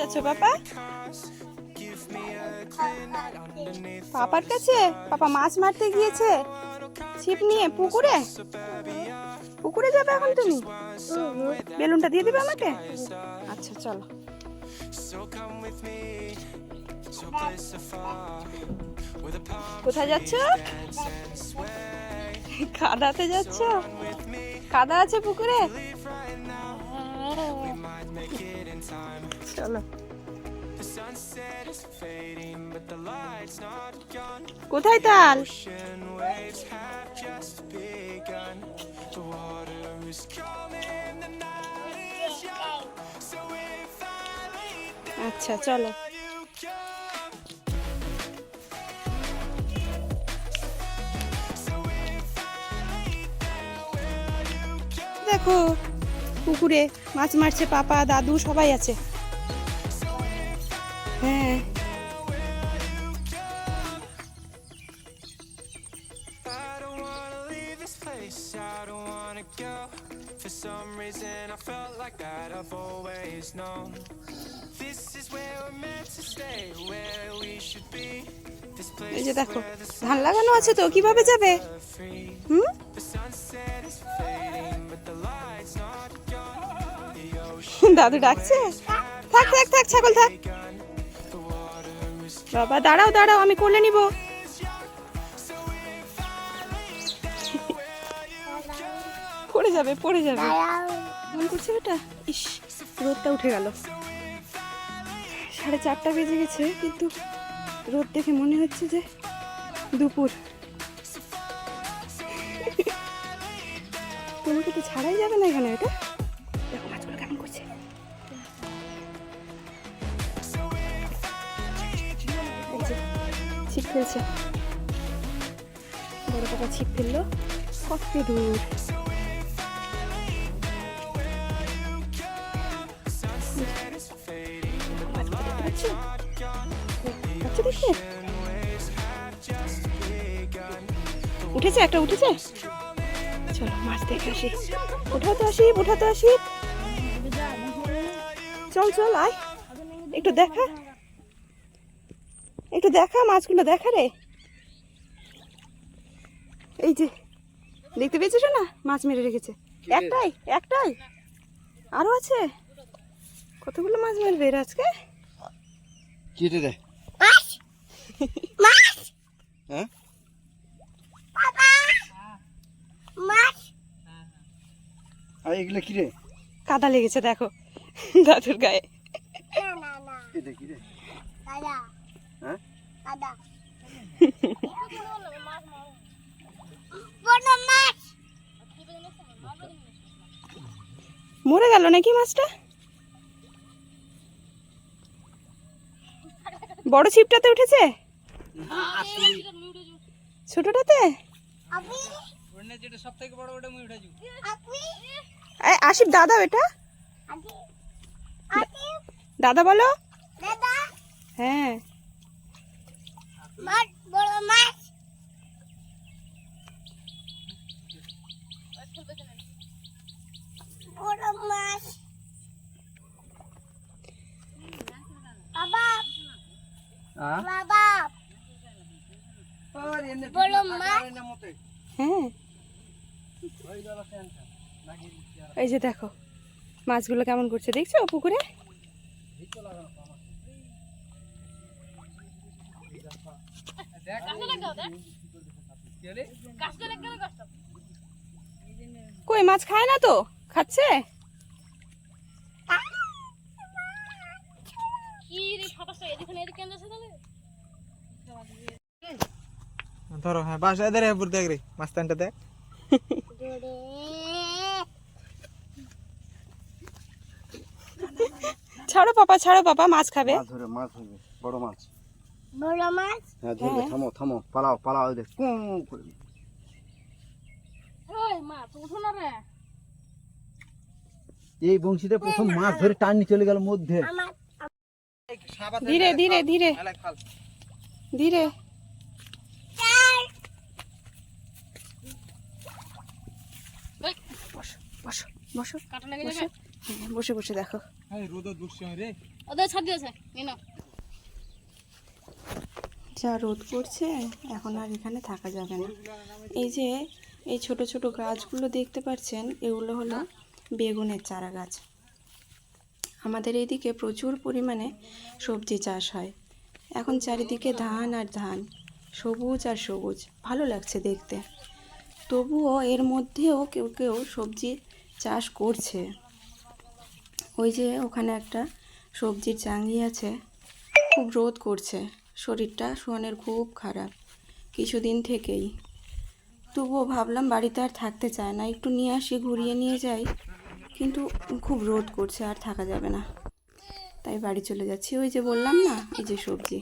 যাচ্ছ পাপা? পাপার কাছে? পাপা মাছ মারতে গিয়েছে ছিপ নিয়ে পুকুরে। পুকুরে যাবে এখন তুমি? বেলুনটা দিয়ে দিবে আমাকে? আচ্ছা চলো। কোথায় যাচ্ছ? কাদাতে যাচ্ছ? কাদা আছে পুকুরে? চলো। কোথায় তাল? আচ্ছা চলো। দেখো পুকুরে মাছ মারছে পাপা, দাদু সবাই আছে। হ্যাঁ এই যে দেখো ধান লাগানো আছে তো, কিভাবে যাবে? দাদু ডাকছে? থাক থাক থাক ছাগল থাক। বাবা দাঁড়াও দাঁড়াও, আমি কোলে নিব। পড়ে যাবে পড়ে যাবে। মন করছে বেটা। ইস, রোদটা উঠে গেল। 4:30 বেজে গেছে, কিন্তু রোদ দেখে মনে হচ্ছে যে দুপুর। তোমাকে তো ছাড়াই যাবে না এখানে। এটা দেখো মাছগুলো কেমন করছে। ছিপ ফেলছে, বড় পাপা ছিপ ফেললো। কত দূর! উঠেছে একটা, উঠেছে। চলো মাছ দেখে আসি। উঠাতে আসি উঠাতে আসি। চল চল আয়, একটু দেখা, একটু দেখা মাছগুলো দেখা রে। এই যে দেখতে পেয়েছিস না, মাছ মেরে রেখেছে। একটাই একটাই, আরো আছে। কতগুলো মাছ মারবে এর আজকে? কি রে মাছ? মাছ হ্যাঁ বাবা, মাছ। আর এগুলো কি রে? কাদা লেগেছে দেখো দাদুর গায়ে। না না এটা কি রে? কাদা। হ্যাঁ কাদা। বড় মাছ মরে গেল নাকি মাছটা? বড় ছিপটাতে উঠেছে, ছোটটাতে? আসিফ দাদা, এটা দাদা বলো। হ্যাঁ বড় মাছ। বড় মাছ বাবা, বাবা বড় মাছ। হ্যাঁ এই যে দেখো মাছগুলো কেমন করছে, দেখছো পুকুরে? কই মাছ খায় না তো? খাচ্ছে। ধরো, হ্যাঁ বাস এদের উপর দেখ রে, মাস্তানটা দেখ। ছাড়ো পাপা, মাছ খাবে। মাছ ধরে, মাছ ধরবে, বড় মাছ। বড় মাছ? হ্যাঁ ধরবে। থামো থামো, পালাও পালাও, দেখ কুঁ করে। ওই মাছ উঠো না রে। এই বংশীতে প্রথম মাছ ধরে টান চলে গেল মধ্যে। ধীরে ধীরে ধীরে ধীরে। বসো বসো বসো, কাটা লেগে বসো যাবে। হ্যাঁ, বসে বসে দেখো। এই রোদ দুঃসময় রে। ওদের ছাদ দিয়েছে নিন যা রোদ পড়ছে এখন আর এখানে থাকা যাবে না। এই যে এই ছোট ছোট গাছগুলো দেখতে পাচ্ছেন, এগুলো হলো বেগুনের চারা গাছ। আমাদের এইদিকে প্রচুর পরিমাণে সবজি চাষ হয়। এখন চারিদিকে ধান আর ধান, সবুজ আর সবুজ, ভালো লাগছে দেখতে। তবুও এর মধ্যেও কেউ কেউ সবজি চাষ করছে। ওই যে ওখানে একটা সবজির চাঙি আছে, খুব রোদ করছে, শরীরটা সোহানের খুব খারাপ কিছুদিন থেকেই। তবুও ভাবলাম বাড়িতে আর থাকতে চায় না, একটু নিয়ে আসি, ঘুরিয়ে নিয়ে যাই, কিন্তু খুব রোদ করছে, আর থাকা যাবে না, তাই বাড়ি চলে যাচ্ছি। ওই যে বললাম না, এই যে সবজি।